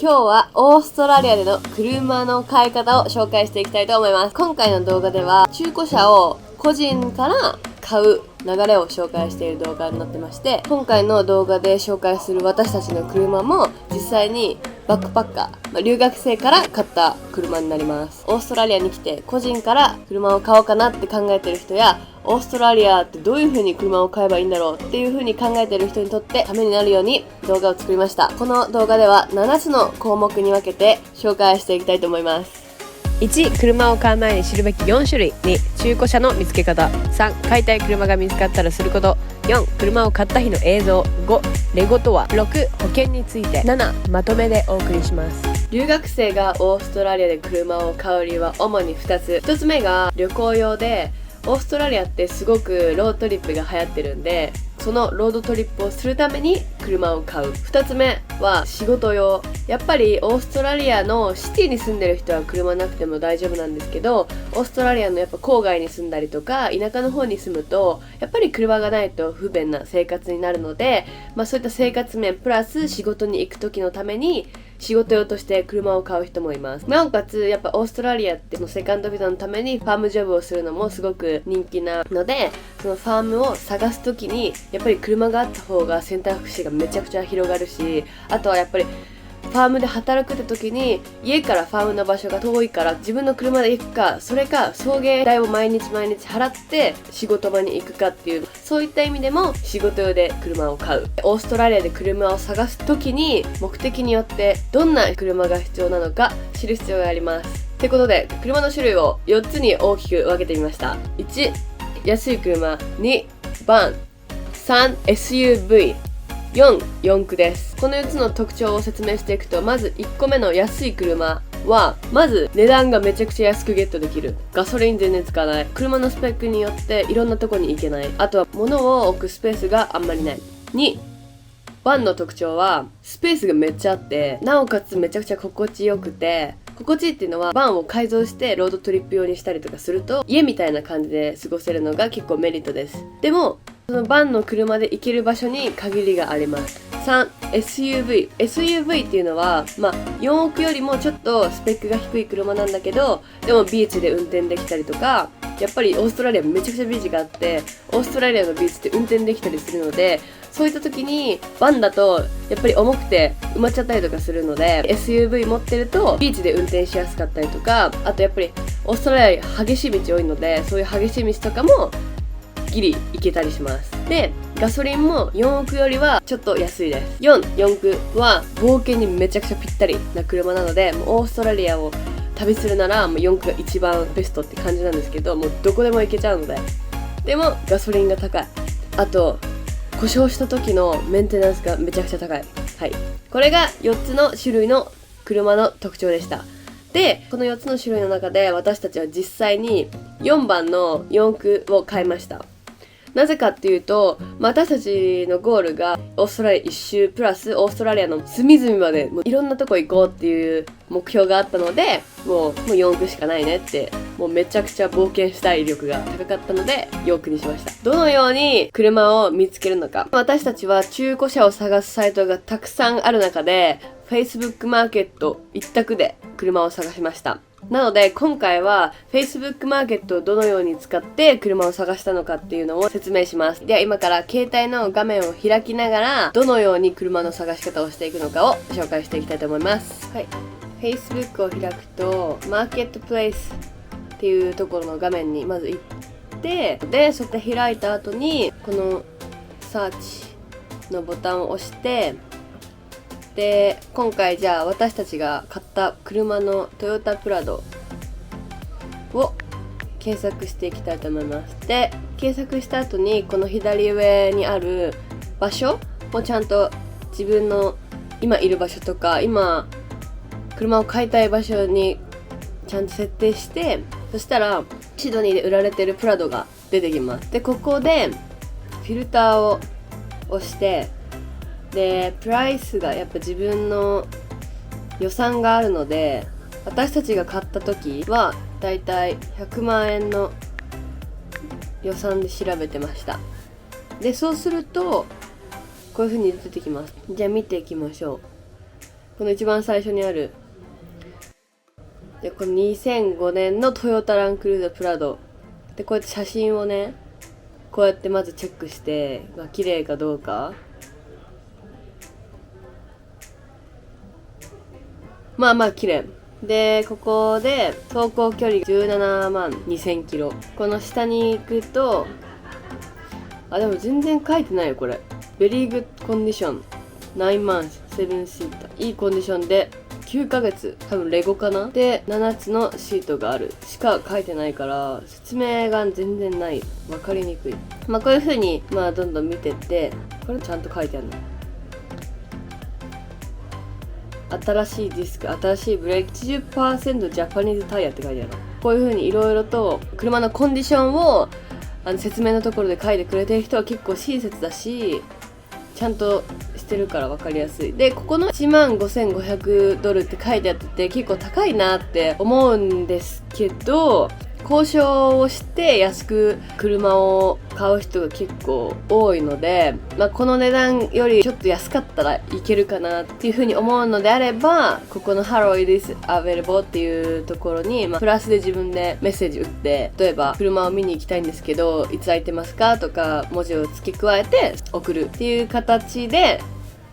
今日はオーストラリアでの車の買い方を紹介していきたいと思います。今回の動画では中古車を個人から買う流れを紹介している動画になってまして、今回の動画で紹介する私たちの車も実際にバックパッカー、留学生から買った車になります。オーストラリアに来て個人から車を買おうかなって考えてる人や、オーストラリアってどういう風に車を買えばいいんだろうっていう風に考えてる人にとってためになるように動画を作りました。この動画では7つの項目に分けて紹介していきたいと思います。1、車を買う前に知るべき4種類。2、中古車の見つけ方。3、買いたい車が見つかったらすること。4、車を買った日の映像。5、レゴとは。6、保険について。7、まとめでお送りします。留学生がオーストラリアで車を買う理由は主に2つ。1つ目が旅行用で、オーストラリアってすごくロードトリップが流行ってるんで、そのロードトリップをするために車を買う。2つ目は仕事用。やっぱりオーストラリアのシティに住んでる人は車なくても大丈夫なんですけど、オーストラリアのやっぱ郊外に住んだりとか田舎の方に住むとやっぱり車がないと不便な生活になるので、そういった生活面プラス仕事に行く時のために仕事用として車を買う人もいます。なおかつやっぱオーストラリアってそのセカンドビザのためにファームジョブをするのもすごく人気なので、そのファームを探す時にやっぱり車があった方が選択肢がめちゃくちゃ広がるし、あとはやっぱりファームで働くって時に家からファームの場所が遠いから自分の車で行くか、それか送迎代を毎日払って仕事場に行くかっていう、そういった意味でも仕事用で車を買う。オーストラリアで車を探す時に目的によってどんな車が必要なのか知る必要があります。ってことで車の種類を4つに大きく分けてみました。1、安い車。2、バン。3、SUV。4、四駆です。この4つの特徴を説明していくと、まず1個目の安い車は、まず値段がめちゃくちゃ安くゲットできる。ガソリン全然使わない。車のスペックによっていろんなとこに行けない。あとは物を置くスペースがあんまりない。2、バンの特徴はスペースがめっちゃあって、なおかつめちゃくちゃ心地よくて、心地いいっていうのはバンを改造してロードトリップ用にしたりとかすると家みたいな感じで過ごせるのが結構メリットです。でもそのバンの車で行ける場所に限りがあります。3、SUV っていうのは4億よりもちょっとスペックが低い車なんだけど、でもビーチで運転できたりとか、やっぱりオーストラリアめちゃくちゃビーチがあって、オーストラリアのビーチって運転できたりするので、そういった時にバンだとやっぱり重くて埋まっちゃったりとかするので、 SUV 持ってるとビーチで運転しやすかったりとか、あとやっぱりオーストラリア激しい道多いので、そういう激しい道とかもギリ行けたりします。で、ガソリンも4億よりはちょっと安いです。4、四駆は冒険にめちゃくちゃぴったりな車なので、もうオーストラリアを旅するならもう四駆が一番ベストって感じなんですけど、もうどこでも行けちゃうので。でもガソリンが高い。あと故障した時のメンテナンスがめちゃくちゃ高い。はい、これが4つの種類の車の特徴でした。で、この4つの種類の中で私たちは実際に4番の四駆を買いました。なぜかっていうと、私たちのゴールがオーストラリア一周プラスオーストラリアの隅々までもういろんなとこ行こうっていう目標があったので、もう四駆しかないねって、もうめちゃくちゃ冒険したい意欲が高かったので四駆にしました。どのように車を見つけるのか。私たちは中古車を探すサイトがたくさんある中で Facebook マーケット一択で車を探しました。なので今回は Facebook マーケットをどのように使って車を探したのかっていうのを説明します。では今から携帯の画面を開きながらどのように車の探し方をしていくのかを紹介していきたいと思います。はい、Facebook を開くとマーケットプレイスっていうところの画面にまず行って、でそこで開いた後にこのサーチのボタンを押して、で今回じゃあ私たちが買った車のトヨタプラドを検索していきたいと思います。で検索した後にこの左上にある場所をちゃんと自分の今いる場所とか今車を買いたい場所にちゃんと設定して、そしたらシドニーで売られてるプラドが出てきます。でここでフィルターを押して、でプライスがやっぱ自分の予算があるので、私たちが買った時はだいたい100万円の予算で調べてました。でそうするとこういう風に出てきます。じゃあ見ていきましょう。この一番最初にあるで、この2005年のトヨタランクルーザープラドで、こうやって写真をねこうやってまずチェックして、綺麗かどうか。まあまあ綺麗で、ここで走行距離17万2000キロ。この下に行くと、でも全然書いてないよこれ。ベリーグッドコンディション9万7シート、いいコンディションで9ヶ月、多分レゴかなで7つのシートがあるしか書いてないから、説明が全然ない、分かりにくい。こういう風にどんどん見てって、これちゃんと書いてあるの。新しいディスク、新しいブレーキ、80% ジャパニーズタイヤって書いてあるの。こういう風にいろいろと車のコンディションを説明のところで書いてくれてる人は結構親切だし、ちゃんとしてるから分かりやすい。で、ここの$15,500って書いてあってて結構高いなって思うんですけど、交渉をして安く車を買う人が結構多いので、この値段よりちょっと安かったらいけるかなっていう風に思うのであれば、ここの Hello it is available っていうところに、プラスで自分でメッセージ打って、例えば車を見に行きたいんですけどいつ空いてますかとか文字を付け加えて送るっていう形で、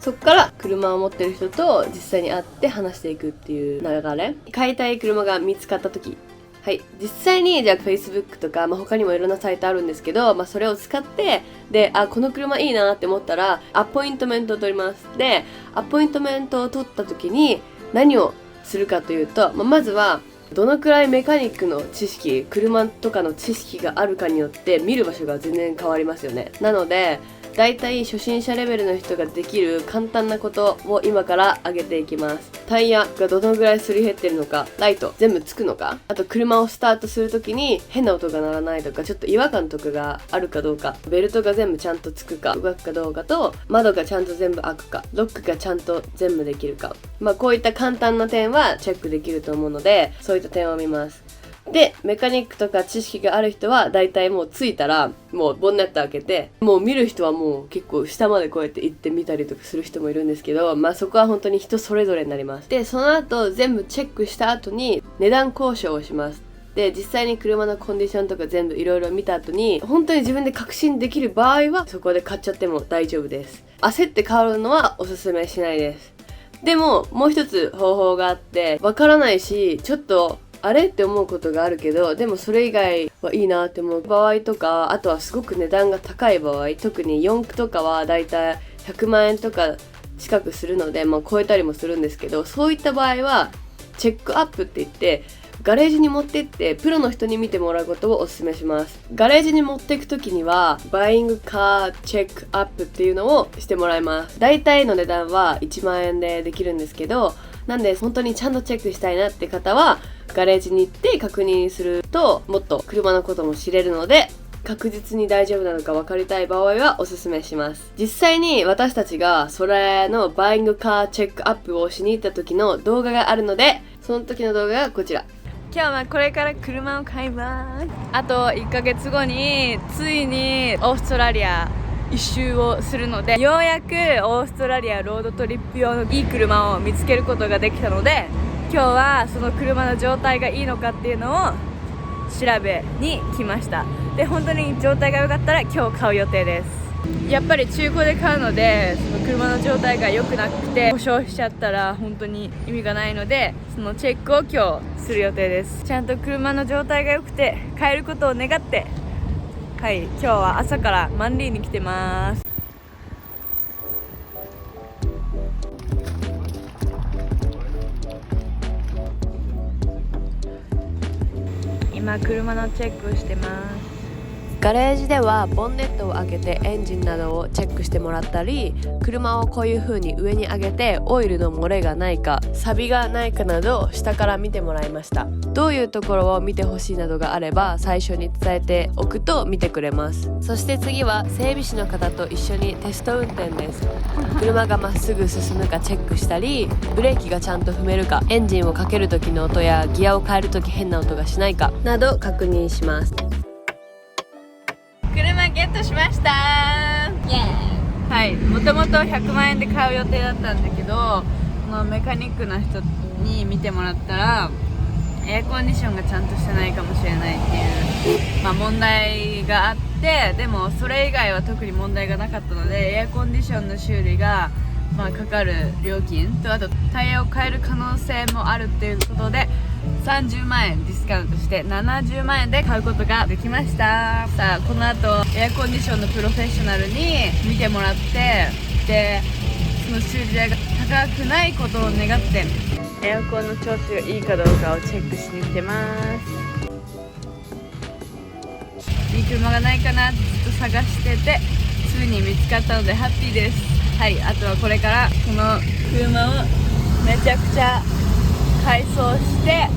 そこから車を持ってる人と実際に会って話していくっていう流れ。買いたい車が見つかった時、はい、実際にじゃあ Facebook とか、他にもいろんなサイトあるんですけど、それを使って、で、この車いいなって思ったらアポイントメントを取ります。で、アポイントメントを取った時に何をするかというと、まずはどのくらいメカニックの知識、車とかの知識があるかによって見る場所が全然変わりますよね。なのでだいたい初心者レベルの人ができる簡単なことを今から上げていきます。タイヤがどのぐらいすり減ってるのか、ライト全部つくのか、あと車をスタートするときに変な音が鳴らないとか、ちょっと違和感とかがあるかどうか、ベルトが全部ちゃんとつくか動くかどうかと、窓がちゃんと全部開くか、ロックがちゃんと全部できるか、こういった簡単な点はチェックできると思うので、そういった点を見ます。で、メカニックとか知識がある人はだいたいもう着いたらもうボンネット開けて、もう見る人はもう結構下までこうやって行ってみたりとかする人もいるんですけど、そこは本当に人それぞれになります。で、その後全部チェックした後に値段交渉をします。で、実際に車のコンディションとか全部いろいろ見た後に本当に自分で確信できる場合はそこで買っちゃっても大丈夫です。焦って買うのはおすすめしないです。でももう一つ方法があって、わからないしちょっとあれって思うことがあるけど、でもそれ以外はいいなって思う場合とか、あとはすごく値段が高い場合、特に四駆とかはだいたい100万円とか近くするので、超えたりもするんですけど、そういった場合はチェックアップって言ってガレージに持ってってプロの人に見てもらうことをお勧めします。ガレージに持っていくときにはバイングカーチェックアップっていうのをしてもらいます。だいたいの値段は1万円でできるんですけど、なんで本当にちゃんとチェックしたいなって方はガレージに行って確認するともっと車のことも知れるので、確実に大丈夫なのか分かりたい場合はおすすめします。実際に私たちがそれのバイングカーチェックアップをしに行った時の動画があるので、その時の動画がこちら。今日はこれから車を買います。あと1ヶ月後についにオーストラリア一周をするので、ようやくオーストラリアロードトリップ用のいい車を見つけることができたので、今日はその車の状態がいいのかっていうのを調べに来ました。で、本当に状態が良かったら今日買う予定です。やっぱり中古で買うので、その車の状態が良くなくて故障しちゃったら本当に意味がないので、そのチェックを今日する予定です。ちゃんと車の状態が良くて買えることを願って、はい、今日は朝からマンリーに来てます。今車のチェックをしてます。ガレージではボンネットを開けてエンジンなどをチェックしてもらったり、車をこういう風に上に上げてオイルの漏れがないか、錆がないかなど下から見てもらいました。どういうところを見てほしいなどがあれば最初に伝えておくと見てくれます。そして次は整備士の方と一緒にテスト運転です。車がまっすぐ進むかチェックしたり、ブレーキがちゃんと踏めるか、エンジンをかける時の音やギアを変える時変な音がしないかなど確認します。車ゲットしました。はい、もともと100万円で買う予定だったんだけど、のメカニックな人に見てもらったらエアコンディションがちゃんとしてないかもしれないっていう、問題があって、でもそれ以外は特に問題がなかったので、エアコンディションの修理がかかる料金と、あとタイヤを変える可能性もあるっていうことで30万円ディスカウントして70万円で買うことができました。さあこの後エアコンディションのプロフェッショナルに見てもらって、でその修理代が高くないことを願ってエアコンの調子がいいかどうかをチェックしに来てます。いい車がないかなってずっと探してて、ついに見つかったのでハッピーです。はい、あとはこれからこの車をめちゃくちゃ改装して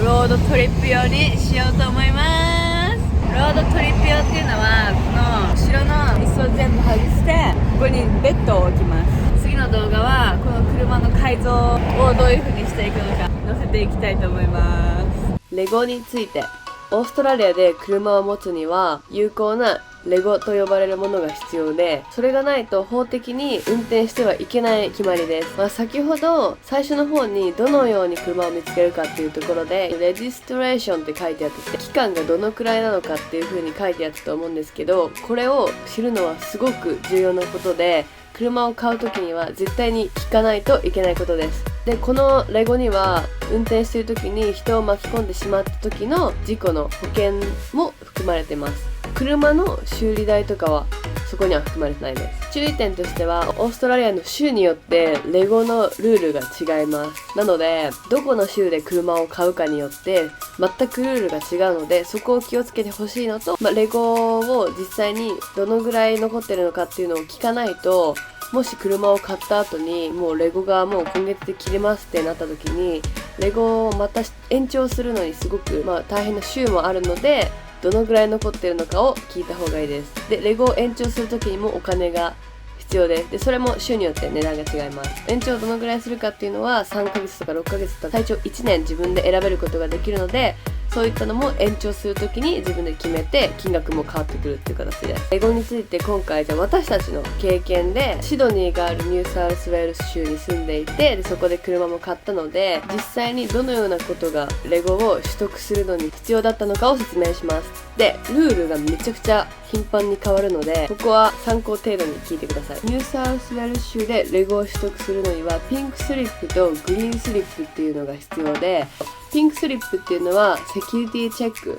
ロードトリップ用にしようと思います。ロードトリップ用っていうのはこの後ろの椅子を全部外してここにベッドを置きます。次の動画はこの車の改造をどういう風にしていくのか載せていきたいと思います。レゴについて、オーストラリアで車を持つには有効なレゴと呼ばれるものが必要で、それがないと法的に運転してはいけない決まりです。先ほど最初の方にどのように車を見つけるかっていうところでレジストレーションって書いてあって、期間がどのくらいなのかっていう風に書いてあったと思うんですけど、これを知るのはすごく重要なことで、車を買う時には絶対に聞かないといけないことです。で、このレゴには運転している時に人を巻き込んでしまった時の事故の保険も含まれてます。車の修理代とかはそこには含まれてないです。注意点としては、オーストラリアの州によってレゴのルールが違います。なのでどこの州で車を買うかによって全くルールが違うので、そこを気をつけてほしいのと、レゴを実際にどのぐらい残ってるのかっていうのを聞かないと、もし車を買った後にもうレゴがもう今月で切れますってなった時に、レゴをまた延長するのにすごく大変な週もあるので、どのぐらい残ってるのかを聞いた方がいいです。で、レゴを延長する時にもお金が必要です。で、それも週によって値段が違います。延長をどのぐらいするかっていうのは3ヶ月とか6ヶ月とか最長1年自分で選べることができるので、そういったのも延長するときに自分で決めて金額も変わってくるっていう形です。レゴについて今回じゃあ私たちの経験で、シドニーがあるニューサウスウェールズ州に住んでいて、でそこで車も買ったので、実際にどのようなことがレゴを取得するのに必要だったのかを説明します。で、ルールがめちゃくちゃ頻繁に変わるので、ここは参考程度に聞いてください。ニューサウスウェールズ州でレゴを取得するのにはピンクスリップとグリーンスリップっていうのが必要で、ピンクスリップっていうのはセキュリティチェック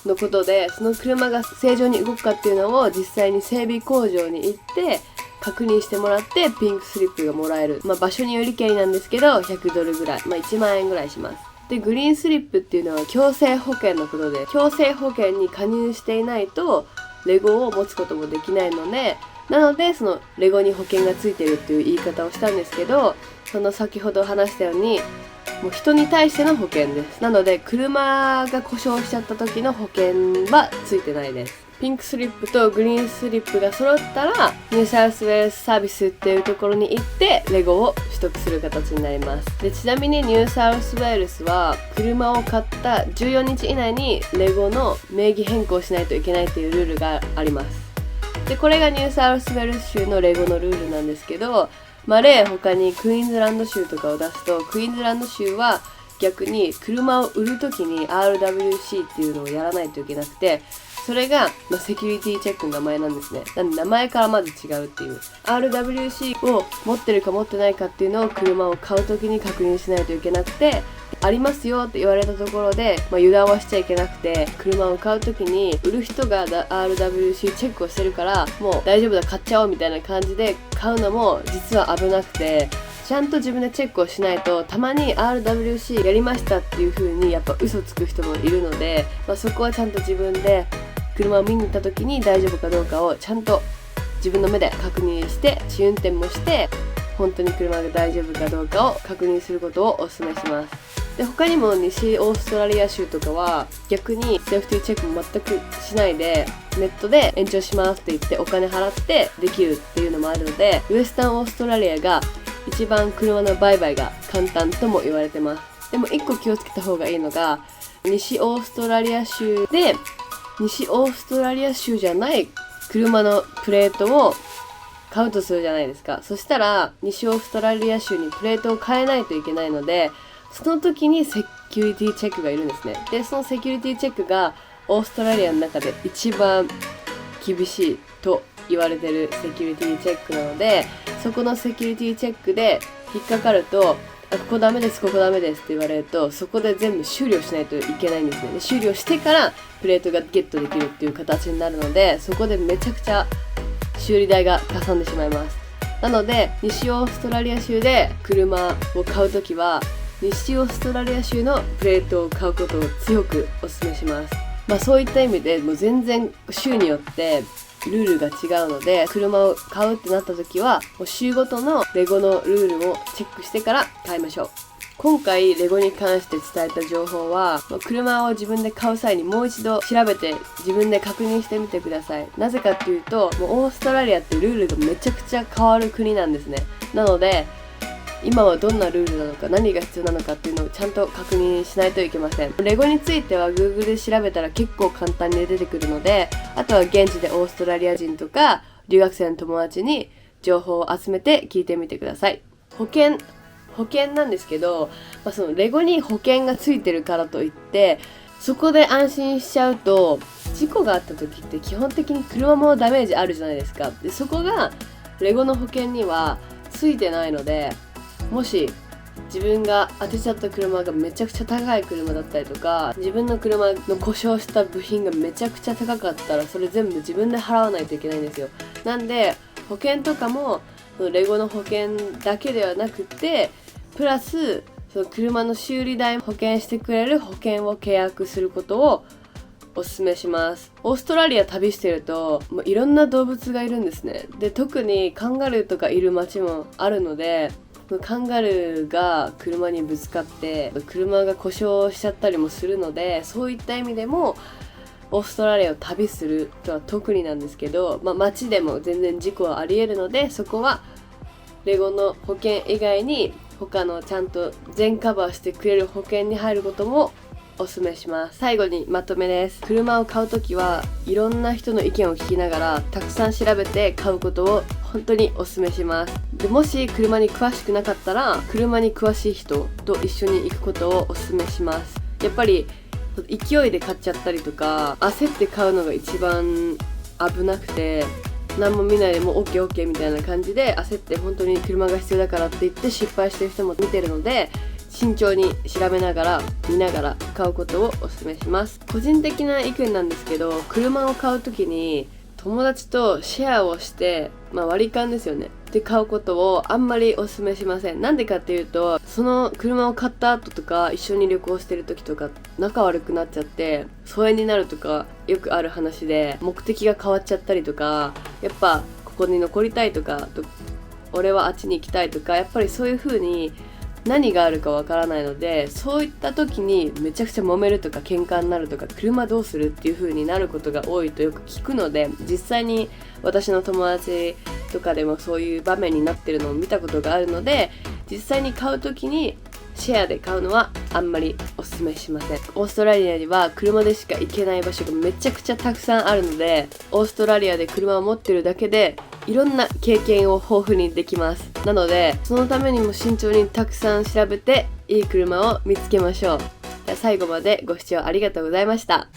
のことで、その車が正常に動くかっていうのを実際に整備工場に行って確認してもらって、ピンクスリップがもらえる。場所によりけりなんですけど100ドルぐらい、1万円ぐらいします。で、グリーンスリップっていうのは強制保険のことで、強制保険に加入していないとレゴを持つこともできないので、なのでそのレゴに保険がついてるっていう言い方をしたんですけど、その先ほど話したようにもう人に対しての保険です。なので車が故障しちゃった時の保険はついてないです。ピンクスリップとグリーンスリップが揃ったらニューサウスウェールズサービスっていうところに行ってレゴを取得する形になります。で、ちなみにニューサウスウェールズは車を買った14日以内にレゴの名義変更しないといけないっていうルールがあります。で、これがニューサウスウェールズ州のレゴのルールなんですけど、例他にクイーンズランド州とかを出すと、クイーンズランド州は逆に車を売るときに RWC っていうのをやらないといけなくて、それが、セキュリティチェックの名前なんですね。なんで名前からまず違うっていう。RWC を持ってるか持ってないかっていうのを車を買うときに確認しないといけなくて、ありますよって言われたところで、油断はしちゃいけなくて、車を買うときに売る人が RWC チェックをしてるから、もう大丈夫だ買っちゃおうみたいな感じで買うのも実は危なくて、ちゃんと自分でチェックをしないと、たまに RWC やりましたっていう風にやっぱ嘘つく人もいるので、そこはちゃんと自分で車を見に行った時に大丈夫かどうかをちゃんと自分の目で確認して、試運転もして本当に車が大丈夫かどうかを確認することをお勧めします。で、他にも西オーストラリア州とかは逆にセーフティーチェックも全くしないでネットで延長しますって言ってお金払ってできるっていうのもあるので、ウエスタンオーストラリアが一番車の売買が簡単とも言われてます。でも一個気をつけた方がいいのが、西オーストラリア州で西オーストラリア州じゃない車のプレートを買うとするじゃないですか。そしたら西オーストラリア州にプレートを変えないといけないので、その時にセキュリティチェックがいるんですね。でそのセキュリティチェックがオーストラリアの中で一番厳しいと言われてるセキュリティチェックなので、そこのセキュリティチェックで引っかかると、ここダメです、ここダメですって言われると、そこで全部修理をしないといけないんですね。で修理をしてからプレートがゲットできるっていう形になるので、そこでめちゃくちゃ修理代がかさんでしまいます。なので西オーストラリア州で車を買うときは、西オーストラリア州のプレートを買うことを強くお勧めします。そういった意味でもう全然州によってルールが違うので、車を買うってなった時はもう州ごとのレゴのルールをチェックしてから買いましょう。今回レゴに関して伝えた情報は、車を自分で買う際にもう一度調べて自分で確認してみてください。なぜかっていうと、もうオーストラリアってルールがめちゃくちゃ変わる国なんですね。なので今はどんなルールなのか、何が必要なのかっていうのをちゃんと確認しないといけません。レゴについては Google で調べたら結構簡単に出てくるので、あとは現地でオーストラリア人とか留学生の友達に情報を集めて聞いてみてください。保険なんですけど、そのレゴに保険がついてるからといってそこで安心しちゃうと、事故があった時って基本的に車もダメージあるじゃないですか。でそこがレゴの保険にはついてないので、もし自分が当てちゃった車がめちゃくちゃ高い車だったりとか、自分の車の故障した部品がめちゃくちゃ高かったら、それ全部自分で払わないといけないんですよ。なんで保険とかもそのレゴの保険だけではなくて、プラスその車の修理代も保険してくれる保険を契約することをおすすめします。オーストラリア旅してるともういろんな動物がいるんですね。で特にカンガルーとかいる街もあるので、カンガルーが車にぶつかって車が故障しちゃったりもするので、そういった意味でもオーストラリアを旅するとは特になんですけど、街でも全然事故はありえるので、そこはレゴの保険以外に他のちゃんと全カバーしてくれる保険に入ることもおすすめします。最後にまとめです。車を買うときはいろんな人の意見を聞きながらたくさん調べて買うことを本当におすすめします。でもし車に詳しくなかったら、車に詳しい人と一緒に行くことをおすすめします。やっぱり勢いで買っちゃったりとか焦って買うのが一番危なくて、何も見ないでもう OKOK みたいな感じで焦って本当に車が必要だからって言って失敗してる人も見てるので、慎重に調べながら見ながら買うことをお勧めします。個人的な意見なんですけど、車を買う時に友達とシェアをして、割り勘ですよねで買うことをあんまりお勧めしません。なんでかっていうと、その車を買った後とか一緒に旅行してる時とか仲悪くなっちゃって疎遠になるとかよくある話で、目的が変わっちゃったりとか、やっぱここに残りたいとか俺はあっちに行きたいとか、やっぱりそういう風に何があるかわからないので、そういった時にめちゃくちゃ揉めるとか喧嘩になるとか、車どうするっていう風になることが多いとよく聞くので、実際に私の友達とかでもそういう場面になってるのを見たことがあるので、実際に買う時にシェアで買うのはあんまりおすすめしません。オーストラリアには車でしか行けない場所がめちゃくちゃたくさんあるので、オーストラリアで車を持ってるだけでいろんな経験を豊富にできます。なのでそのためにも慎重にたくさん調べていい車を見つけましょう。じゃあ最後までご視聴ありがとうございました。